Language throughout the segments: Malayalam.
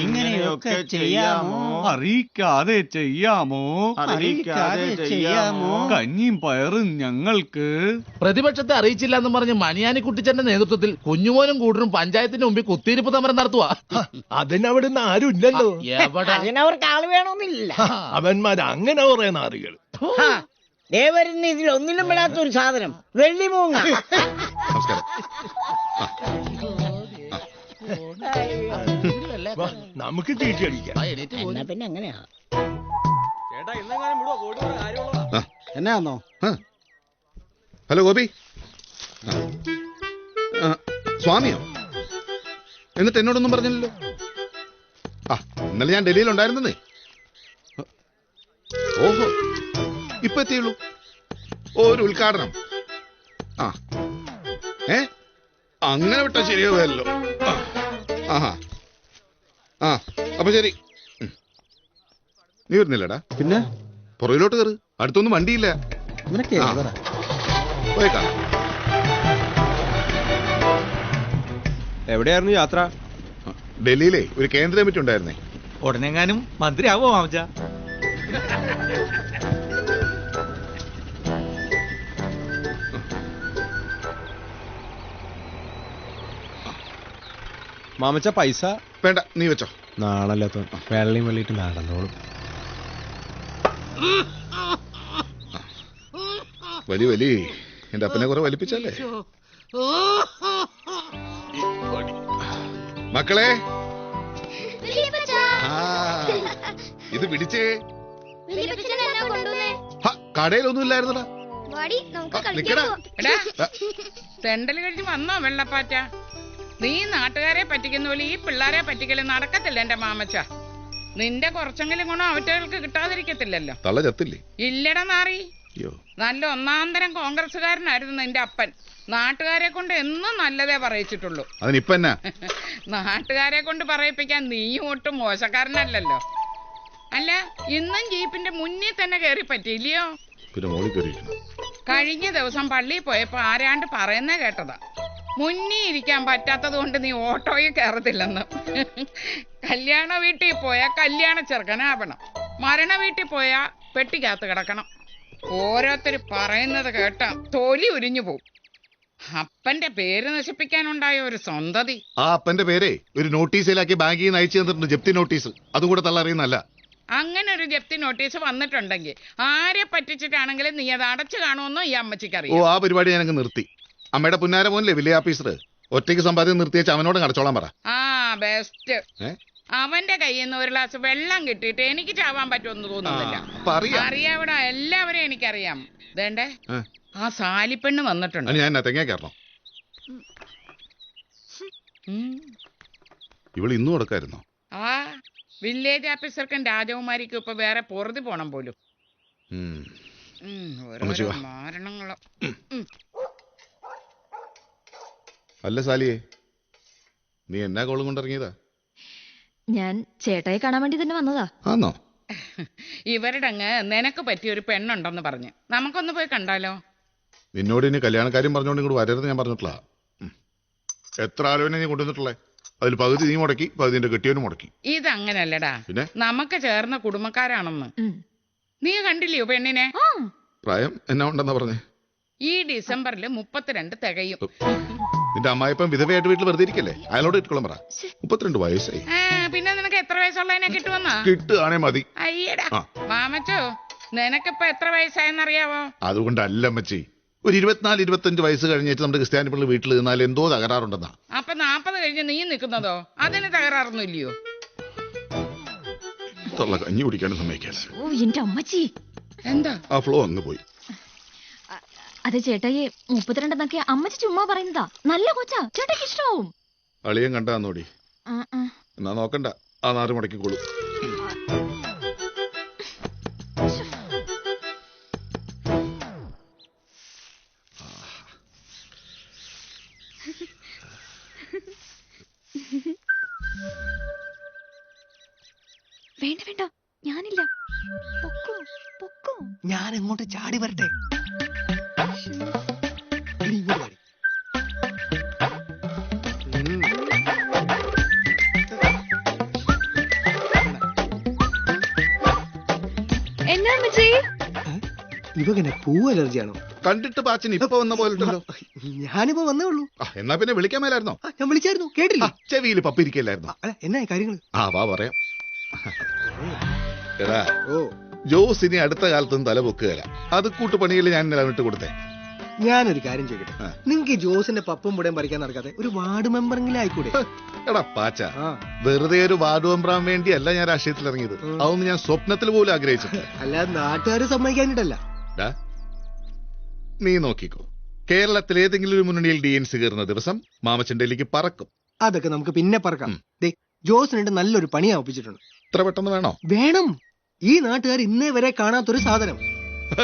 ഇങ്ങനെയൊക്കെ ചെയ്യാമോ? അറിയിക്കാതെ ചെയ്യാമോ? അറിയിക്കാതെ ചെയ്യാമോ? കഞ്ഞിയും പയറും ഞങ്ങൾക്ക്. പ്രതിപക്ഷത്തെ അറിയിച്ചില്ല എന്ന് പറഞ്ഞ് മണിയാനിക്കുട്ടിച്ചന്റെ നേതൃത്വത്തിൽ കുഞ്ഞുമോനും കൂട്ടരും പഞ്ചായത്തിന്റെ മുമ്പിൽ കുത്തിയിരിപ്പ് സമരം നടത്തുക. അതിനവിടുന്ന് ആരും ഇല്ലല്ലോ. എവിടെ അതിനവർക്ക് ആള് വേണമെന്നില്ല. അവന്മാര് അങ്ങനെ കുറെ നാറികൾ. ദേവരുന്ന് ഇതിലൊന്നിലും പെടാത്ത ഒരു സാധനം വെള്ളിമൂങ്ങ. വാ, നമുക്ക് ചീറ്റടിക്കാം. എന്നാ പിന്നെ അങ്ങനെയാ. എന്നാന്നോ? ഹലോ ഗോപി, സ്വാമിയോ? എന്നിട്ട് എന്നോടൊന്നും പറഞ്ഞില്ലല്ലോ. ഇന്നലെ ഞാൻ ഡൽഹിയിലുണ്ടായിരുന്നേ. ഓഹോ, ഇപ്പൊ എത്തിയുള്ളൂ. ഒരു ഉദ്ഘാടനം. അങ്ങനെ വിട്ടാ ശരിയാവുമല്ലോ. അപ്പൊ ശരി, നീ വരുന്നില്ലടാ? പിന്നെ പുറകിലോട്ട് കയറ്, അടുത്തൊന്നും വണ്ടിയില്ല. പോയേക്കാം. എവിടെയായിരുന്നു യാത്ര? ഡൽഹിയിലെ ഒരു കേന്ദ്ര കമ്മിറ്റി ഉണ്ടായിരുന്നേ. ഉടനെങ്ങാനും മന്ത്രിയാവോ മാമച്ച? മാമച്ച പൈസ വേണ്ട, നീ വെച്ചോ. നാണല്ലോ, വെള്ളിയും വെള്ളിയിട്ട് നടന്നോളും. വലി വലി, എന്റെ അപ്പനെ കുറെ വലിപ്പിച്ചല്ലേ. മക്കളെ, ഇത് പിടിച്ചേ. കടയിലൊന്നും ഇല്ലായിരുന്നടാ. തെണ്ടൽ കഴിഞ്ഞ് വന്നോ വെള്ളപ്പാറ്റ? നീ നാട്ടുകാരെ പറ്റിക്കുന്ന പോലെ ഈ പിള്ളേരെ പറ്റിക്കല് നടക്കത്തില്ല എന്റെ മാമച്ച. നിന്റെ കുറച്ചെങ്കിലും ഗുണം അവറ്റകൾക്ക് കിട്ടാതിരിക്കത്തില്ലല്ലോ. തള്ള ചത്തില്ലേ? ഇല്ലടാ നാറി. നല്ല ഒന്നാന്തരം കോൺഗ്രസ്സുകാരനായിരുന്നു നിന്റെ അപ്പൻ. നാട്ടുകാരെ കൊണ്ട് എന്നും നല്ലതേ പറയിച്ചിട്ടുള്ളൂ. അതിനിപ്പ നാട്ടുകാരെ കൊണ്ട് പറയിപ്പിക്കാൻ നീയും ഒട്ടും മോശക്കാരനല്ലല്ലോ. അല്ല, ഇന്നും ജീപ്പിന്റെ മുന്നിൽ തന്നെ കയറി പറ്റിയില്ലയോ? കഴിഞ്ഞ ദിവസം പള്ളിയിൽ പോയപ്പോ ആരാണ്ട് പറയുന്നേ കേട്ടതാ, മുന്നിൽ ഇരിക്കാൻ പറ്റാത്തത് കൊണ്ട് നീ ഓട്ടോയിൽ കയറത്തില്ലെന്ന്. കല്യാണ വീട്ടിൽ പോയാ കല്യാണ ചെറുക്കനാവണം, മരണ വീട്ടിൽ പോയാ പെട്ടിക്കകത്ത് കിടക്കണം. ഓരോരുത്തർ പറയുന്നത് കേട്ടാ തൊലി ഉരിഞ്ഞു പോവും. അപ്പന്റെ പേര് നശിപ്പിക്കാനുണ്ടായ ഒരു സ്വന്തതി. ആ അപ്പന്റെ പേരെ ഒരു നോട്ടീസിലാക്കി ബാങ്കിൽ നിന്ന് അയച്ചു തന്നിട്ടുണ്ട്, ജപ്തി നോട്ടീസ്. അതും കൂടെ തള്ളറിയുന്നല്ല. അങ്ങനെ ഒരു ജപ്തി നോട്ടീസ് വന്നിട്ടുണ്ടെങ്കിൽ ആരെ പറ്റിച്ചിട്ടാണെങ്കിലും നീ അത് അടച്ചു കാണുമെന്നോ ഈ അമ്മച്ചിക്കറിയാം. ആ പരിപാടി ഞാനങ്ങ് നിർത്തി. അമ്മയുടെ പുന്നാര മോനിലെ വില്ലേജ് ഓഫീസർ ഒറ്റയ്ക്ക് സമ്പാദ്യം നിർത്തിയേച്ച് അവനോട് കടച്ചോളാൻ പറ. ബെസ്റ്റ്. അവന്റെ കയ്യിൽ നിന്ന് ഒരു ഗ്ലാസ് വെള്ളം കിട്ടിയിട്ട് എനിക്ക് ചാവാൻ പറ്റുമെന്ന് തോന്നുന്നില്ല. അറിയാവിടാ, എല്ലാവരെയും എനിക്കറിയാം. വേണ്ടേ, ആ സാലിപ്പെണ്ണ് വന്നിട്ടുണ്ട്. ഞാൻ തെങ്ങ കയറണം. ഇവള് ഇന്നും കൊടുക്കായിരുന്നോ? വില്ലേജ് ഓഫീസർക്കും രാജകുമാരിക്കും ഇപ്പൊ വേറെ പൊറുതി പോണം പോലും. മാരണങ്ങളോ. അല്ല സാലിയെ, നീ എന്നാ കോളും കൊണ്ടിറങ്ങിയതാ? ഞാൻ ചേട്ടായി കാണാൻ വേണ്ടി തന്നെ വന്നതാ. ആന്നോ? ഇവരുടെ അങ്ങ് നിനക്ക് പറ്റിയ ഒരു പെണ്ണുണ്ടെന്ന് പറഞ്ഞ് നമുക്കൊന്ന് പോയി കണ്ടാലോ? നിന്നോട് ഇനി കല്യാണക്കാര്യം പറഞ്ഞോണ്ട് ഇങ്ങോട്ട് വരരുത് ഞാൻ പറഞ്ഞിട്ടില്ല. എത്ര ആലോചന നീ കൊണ്ടുവന്നിട്ടുള്ളേ? അതിൽ പകുതി നീ മുടക്കി, പകുതിന്റെ കെട്ടിയവനും മുടക്കി. ഇതങ്ങനല്ലടാ, നമുക്ക് ചേർന്ന കുടുംബക്കാരാണെന്ന്. നീ കണ്ടില്ലയോ പെണ്ണിനെ? പ്രായം എന്നാ ഉണ്ടെന്നാ പറഞ്ഞേ? ഈ ഡിസംബറിൽ 32 തികയും. നിന്റെ അമ്മായിപ്പം വിധവയായിട്ട് വീട്ടിൽ വെറുതെ ഇരിക്കല്ലേ, അയാളോട് ഇട്ടോളം പറ. 32 വയസ്സായി. പിന്നെ നിനക്ക് എത്ര വയസ്സുള്ളതിനെ കിട്ടുമെന്നാ? കിട്ടുകയാണേ മതി. അയ്യടാ മാമച്ചോ, നിനക്കിപ്പോ എത്ര വയസ്സായെന്നറിയാവോ? അതുകൊണ്ടല്ല അമ്മച്ചി, ഒരു 24-25 വയസ്സ് കഴിഞ്ഞിട്ട് നമ്മുടെ ക്രിസ്ത്യാനി പിള്ളേർ വീട്ടിൽ നിന്നാൽ എന്തോ തകരാറുണ്ടെന്നാ. അപ്പൊ 40 കഴിഞ്ഞ് നീ നിൽക്കുന്നതോ? അതിന് തകരാറൊന്നുമില്ലയോ? കഞ്ഞി കുടിക്കാനും സമ്മതിക്കാതെ. എന്റെ അമ്മച്ചി, എന്താ ആ ഫ്ലോ അങ്ങ് പോയി. അത് ചേട്ടായി 32 എന്നൊക്കെ അമ്മച്ചി ചുമ്മാ പറയുന്നതാ. നല്ല കൊച്ചാ, ചേട്ടയ്ക്ക് ഇഷ്ടമാവും. അളിയൻ കണ്ടാന്നോടി? എന്നാ നോക്കണ്ട, ആ 4 മുടക്കിക്കോളൂ. വേണ്ട വേണ്ട, ഞാനില്ല. പൊക്കോ പൊക്കോ. ഞാൻ എങ്ങോട്ട് ചാടി വരട്ടെ? മന്ത്രി ഇവകനെ പൂ അലർജിയാണോ? കണ്ടിട്ട് പാച്ചൻ ഇപ്പൊ വന്ന പോലുണ്ടല്ലോ. ഞാനിപ്പോ വന്നേ ഉള്ളൂ. എന്നാ പിന്നെ വിളിക്കാൻ മേലായിരുന്നോ? ഞാൻ വിളിച്ചായിരുന്നു, കേട്ടില്ല. ചെവിയിൽ പപ്പിരിക്കല്ലായിരുന്നോ? അല്ല, എന്നാ കാര്യങ്ങൾ? വാ പറയാം. എടാ, ഓ, ജോസ് ഇനി അടുത്ത കാലത്തൊന്നും തല പൊക്കുകയല്ല. അത് കൂട്ടുപണിയിൽ ഞാൻ ഇന്നലെ വിട്ട് കൊടുത്തേ. ഞാനൊരു കാര്യം ചോദിക്കട്ടെ, നിങ്ങക്ക് ഈ ജോസിന്റെ പപ്പും പുടയും പറിക്കാൻ നടക്കാതെ ഒരു വാർഡ് മെമ്പറെങ്കിലും ആയിക്കൂടെ? എടാ പാച്ച, വെറുതെ ഒരു വാർഡ് മെമ്പറാൻ വേണ്ടിയല്ല ഞാൻ രാഷ്ട്രീയത്തിൽ ഇറങ്ങിയത്. അതൊന്നും ഞാൻ സ്വപ്നത്തിൽ പോലും ആഗ്രഹിച്ചിട്ടില്ല. അല്ലാതെ നാട്ടുകാര് സമ്മതിക്കാനിട്ടല്ല. നീ നോക്കിക്കോ, കേരളത്തിൽ ഏതെങ്കിലും ഒരു മുന്നണിയിൽ DNC കയറുന്ന ദിവസം മാമച്ചൻ ഡൽഹിക്ക് പറക്കും. അതൊക്കെ നമുക്ക് പിന്നെ പറക്കാം. ജോസിനുണ്ട് നല്ലൊരു പണി ഒപ്പിച്ചിട്ടുണ്ട്. ഇത്ര പെട്ടെന്ന് വേണോ? വേണം. ഈ നാട്ടുകാർ ഇന്നേ വരെ കാണാത്തൊരു സാധനം.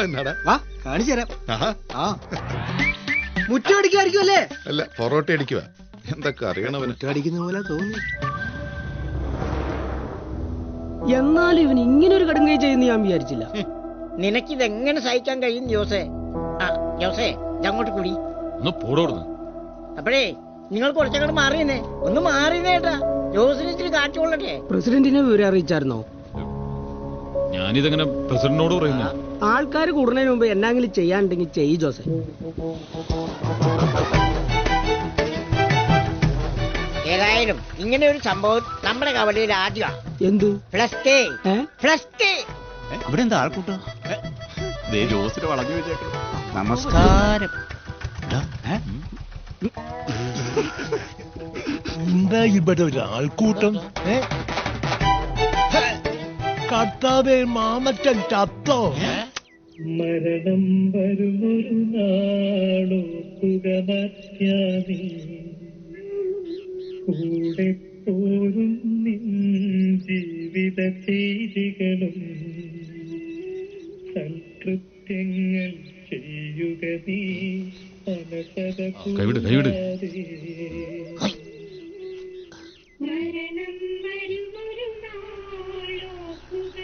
എന്നാടാ? വാ, കാണിച്ചു തരാം. മുറ്റടിക്കായിരിക്കും അല്ലേ? അല്ല, പൊറോട്ട അടിക്കുക. എന്തൊക്കെ അറിയണവന്. മുറ്റടിക്കുന്ന പോലെ തോന്നി. എന്നാലും ഇവൻ ഇങ്ങനെ ഒരു കടുങ്കൈ ചെയ്യുന്ന ഞാൻ വിചാരിച്ചില്ല. നിനക്കിതെങ്ങനെ സഹിക്കാൻ കഴിയും ജോസേ? ജോസേ, അങ്ങോട്ട് കൂടി അപ്പോഴേ നിങ്ങൾ കുറച്ചങ്ങോട്ട് മാറിയെന്നേ. ഒന്ന് മാറിയേട്ടാ, ജോസിന് ഇച്ചിരി കാറ്റുകൊള്ളട്ടെ. പ്രസിഡന്റിനെ വിവരം അറിയിച്ചായിരുന്നോ? ഞാനിതെങ്ങനെ പ്രസിഡന്റിനോട് പറയുന്നു? ആൾക്കാർ കൂടുന്നതിന് മുമ്പ് എന്നാങ്കിലും ചെയ്യാനുണ്ടെങ്കിൽ ചെയ്യ് ജോസേ. ഏതായാലും ഇങ്ങനെ ഒരു സംഭവം നമ്മുടെ കവലയിൽ ആദ്യമാണ്. എന്ത്? അവിടെ എന്താ ആൾക്കൂട്ടോ? ജോസിന് വളഞ്ഞു വെച്ചേക്കണം. നമസ്കാരം. എന്താ ഇവിടെ ഒരു ആൾക്കൂട്ടം? കർത്താവേ, മാമച്ചൻ ചത്തോ? മരണം വരുമൊരു നാളോർക്കുകമത്യാമി കൂടെ പോരും നിൻ ജീവിത ചെയ്തികളും സൽകൃത്യങ്ങൾ ചെയ്യുക നീ അനസത കൈവിട്.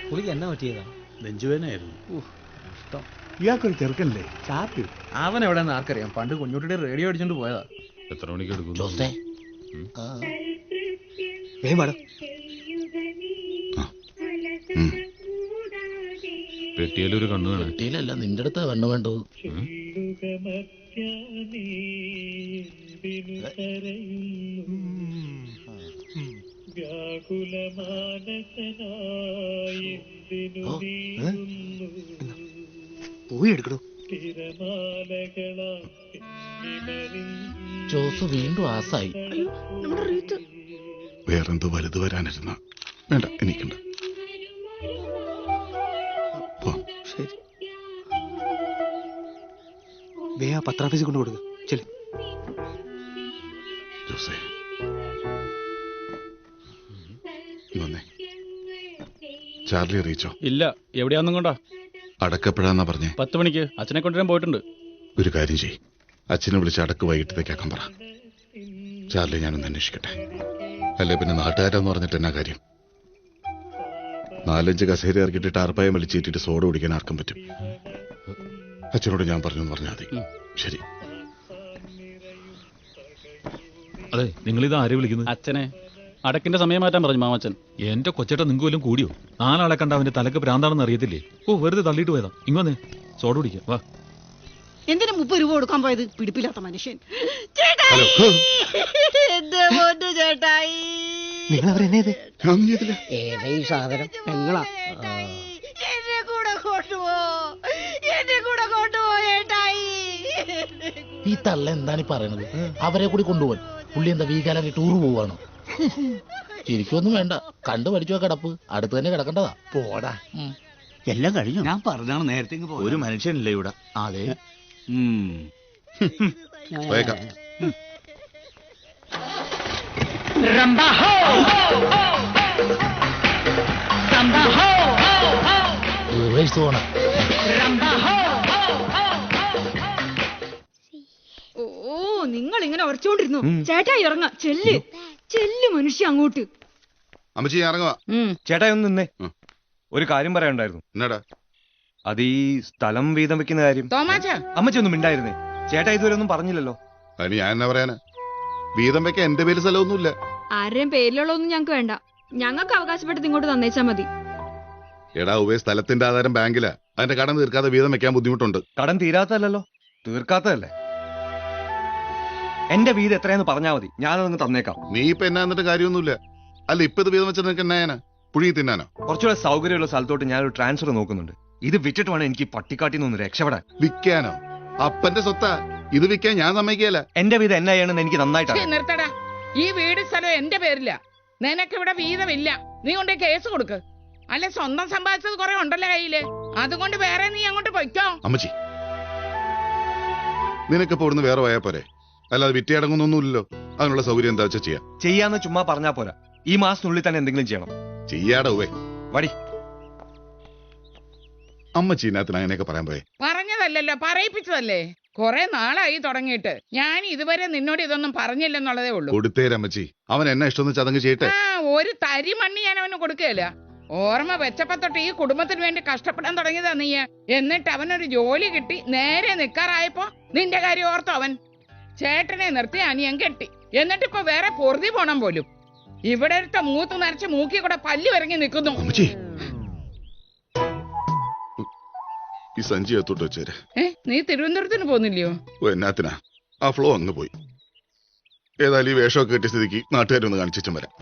പുള്ളിക്ക് എന്നാ പറ്റിയതാ? നെഞ്ചുവേനായിരുന്നു. ഇയാൾക്കൊരു ചെറുക്കല്ലേ ചാപ്പി? അവൻ എവിടെന്ന് ആർക്കറിയാം. പണ്ട് കുഞ്ഞുട്ടിയുടെ റേഡിയോ അടിച്ചോണ്ട് പോയതാ. എത്ര മണിക്ക് എടുക്കും? പെട്ടിയിലൊരു കണ്ണു വേണം. പെട്ടിയിലല്ല, നിന്റെ അടുത്താ കണ്ണു വേണ്ടത്. പോയി എടുക്കണോ? ജോസ് വീണ്ടും ആസായി. വേറെന്തോ വലുത് വരാനിരുന്ന. വേണ്ട, എനിക്കുണ്ട്. ശരി, പത്രാഫീസിൽ കൊണ്ട് കൊടുക്കുക. ചെല്. ജോസേ, വന്നേ. ചാർലി അറിയിച്ചോ? ഇല്ല. എവിടെയാന്നും കൊണ്ടാ? അടക്കപ്പെടാന്നാ പറഞ്ഞേ. 10 മണിക്ക് അച്ഛനെ കൊണ്ടുവരാൻ പോയിട്ടുണ്ട്. ഒരു കാര്യം ചെയ്യ്, അച്ഛനെ വിളിച്ച് അടക്ക് വൈകിട്ടത്തേക്കാക്കാൻ പറ. ചാർലി ഞാനൊന്ന് അന്വേഷിക്കട്ടെ. അല്ലേ പിന്നെ നാട്ടുകാരെന്ന് പറഞ്ഞിട്ട് എന്നാ കാര്യം? 4-5 കസേര ഇറക്കിയിട്ട് ടാർപ്പായം വലിച്ചേറ്റിട്ട് സോഡ കുടിക്കാൻ ആർക്കും പറ്റും. അച്ഛനോട് ഞാൻ പറഞ്ഞു എന്ന് പറഞ്ഞാൽ മതി. ശരി. അതെ, നിങ്ങളിത് ആരെ വിളിക്കുന്നത്? അച്ഛനെ. അടക്കിന്റെ സമയം മാറ്റാൻ പറഞ്ഞു മാമച്ചൻ. എന്റെ കൊച്ചേട്ട നിങ്ങൾക്ക് വല്ലതും കൂടിയോ? 4 ആളെ കണ്ട അവന്റെ തലക്ക് ഭ്രാന്താണെന്ന് അറിയത്തില്ലേ? വെറുതെ തള്ളിയിട്ട് പോയതാ. ഇങ്ങോന്നേ സോഡ കുടിക്കാം. വാ. എന്തിനാ 30 രൂപ കൊടുക്കാൻ പോയത്? പിടിപ്പില്ലാത്ത മനുഷ്യൻ. നിങ്ങൾ അവരെന്നെ ഏതാ ഈ സാധനം? പെങ്ങളാ. ഈ തള്ള എന്താണ് ഈ പറയണത്? അവരെ കൂടി കൊണ്ടുപോകാൻ പുള്ളി എന്താ വീക്കാലാക്കി ടൂർ പോവാണോ? ശരിക്കൊന്നും വേണ്ട, കണ്ടു പഠിച്ചോ കിടപ്പ്. അടുത്ത് തന്നെ കിടക്കേണ്ടതാ. പോടാ, എല്ലാം കഴിഞ്ഞു. ഞാൻ പറഞ്ഞാണ് നേരത്തെ. ഒരു മനുഷ്യനില്ല ഇവിടെ. അതെ. വേഗം. പോണം. ഓ, നിങ്ങൾ ഇങ്ങനെ ഉറച്ചോണ്ടിരുന്നു. ചേട്ടാ ഇറങ്ങ. ചെല്ല് മനുഷ്യ അങ്ങോട്ട്. അമ്മച്ചി ഇറങ്ങുക. ചേട്ടാ ഒന്ന് നിന്നേ. ഒരു കാര്യം പറയാനുണ്ടായിരുന്നു. എന്നാടാ? അത് ഈ സ്ഥലം വീതം വെക്കുന്ന കാര്യം. അമ്മച്ചി ഒന്നും മിണ്ടായിരുന്നേ. ചേട്ടാ ഇതുവരെ ഒന്നും പറഞ്ഞില്ലല്ലോ. അതിന് ഞാൻ എന്നാ പറയാനാ? വീതം വെക്കാൻ എന്റെ പേര് സ്ഥലമൊന്നുമില്ല. ആരുടെയും പേരിലുള്ളതൊന്നും ഞങ്ങൾക്ക് വേണ്ട. ഞങ്ങൾക്ക് അവകാശപ്പെട്ടത് ഇങ്ങോട്ട് തന്നേച്ചാ മതി. എടാ സ്ഥലത്തിന്റെ ആധാരം ബാങ്കിലാ. അതിന്റെ കടം തീർക്കാതെ വീതം വെക്കാൻ ബുദ്ധിമുട്ടുണ്ട്. കടം തീരാത്തല്ലോ, തീർക്കാത്തതല്ലേ. എന്റെ വീട് എത്രയാന്ന് പറഞ്ഞാൽ മതി, ഞാനതങ്ങ് തന്നേക്കാം. നീ ഇപ്പൊ എന്നാ എന്നിട്ട് കാര്യമൊന്നുമില്ല. അല്ല ഇപ്പൊ ഇത് വീതം വെച്ചാൽ നിനക്ക് എന്നാ പുഴുങ്ങി തിന്നാനോ? കുറച്ചുകൂടെ സൗകര്യമുള്ള സ്ഥലത്തോട്ട് ഞാനൊരു ട്രാൻസ്ഫർ നോക്കുന്നുണ്ട്. ഇത് വിറ്റിട്ട് വേണം എനിക്ക് പട്ടിക്കാട്ടിൽ നിന്ന് രക്ഷപ്പെടാൻ. വിൽക്കാനോ? അപ്പന്റെ സ്വത്താ. ഇത് വിൽക്കാൻ ഞാൻ സമ്മതിക്കല. എന്റെ വീട് എന്നാ ചെയ്യണമെന്ന് എനിക്ക് നന്നായിട്ട് നിർത്തടാ. ഈ വീട് സ്ഥലം എന്റെ പേരില്ല. നിനക്കിവിടെ വീതമില്ല. നീ കൊണ്ട് കേസ് കൊടുക്ക്. അല്ല സ്വന്തം സമ്പാദിച്ചത് കുറെ ഉണ്ടല്ലോ കയ്യില്. അതുകൊണ്ട് വേറെ നീ അങ്ങോട്ട് പൊയ്ക്കോ. അമ്മച്ചി നിനക്കിപ്പോ ഇവിടുന്ന് വേറെ പോയാ പോരെ, അല്ലാതെ വിറ്റിയടങ്ങുന്നൊന്നുമില്ലല്ലോ. അതിനുള്ള സൗകര്യം എന്താ വെച്ചാ ചെയ്യാം. ചെയ്യാന്ന് ചുമ്മാ പറഞ്ഞാ പോരാ, ഈ മാസത്തിനുള്ളിൽ തന്നെ എന്തെങ്കിലും ചെയ്യണം. ചെയ്യാടവേ വടി. അമ്മച്ചി ഇതിനകത്തിന് അങ്ങനെയൊക്കെ പറയാൻ പോയെ? പറഞ്ഞതല്ലല്ലോ, പറയിപ്പിച്ചതല്ലേ. കുറെ നാളായി തുടങ്ങിയിട്ട്. ഞാൻ ഇതുവരെ നിന്നോട് ഇതൊന്നും പറഞ്ഞില്ലെന്നുള്ളതേ ഉള്ളൂ. കൊടുത്തേരമ്മച്ചി, അവൻ എന്നെ ഇഷ്ടം ചതങ്ങ് ചെയ്യട്ടെ. ഒരു തരി മണ്ണി ഞാൻ അവന് കൊടുക്കുകയില്ല. ഓർമ്മ വെച്ചപ്പോ തൊട്ട് ഈ കുടുംബത്തിന് വേണ്ടി കഷ്ടപ്പെടാൻ തുടങ്ങിയതാ നീ. എന്നിട്ട് അവനൊരു ജോലി കിട്ടി നേരെ നിക്കാറായപ്പോ നിന്റെ കാര്യം ഓർത്തോ അവൻ? ചേട്ടനെ നിർത്തി അനിയൻ കെട്ടി. എന്നിട്ട് ഇപ്പൊ വേറെ പൊറുതി പോണം പോലും. ഇവിടെ ഒരുത്ത മൂത്ത് നരച്ച് മൂക്കി കൂടെ പല്ലി വരങ്ങി നിൽക്കുന്നു. ഈ സഞ്ചി എത്തോട്ട് വെച്ചേരെ. നീ തിരുവനന്തപുരത്തിന് പോന്നില്ലയോ? എന്നാത്തിനാ, ആ ഫ്ലോ അങ്ങ് പോയി. ഏതായാലും ഈ വേഷമൊക്കെ കെട്ടിയ സ്ഥിതിക്ക് നാട്ടുകാരൊന്ന് കാണിച്ചും വരാം.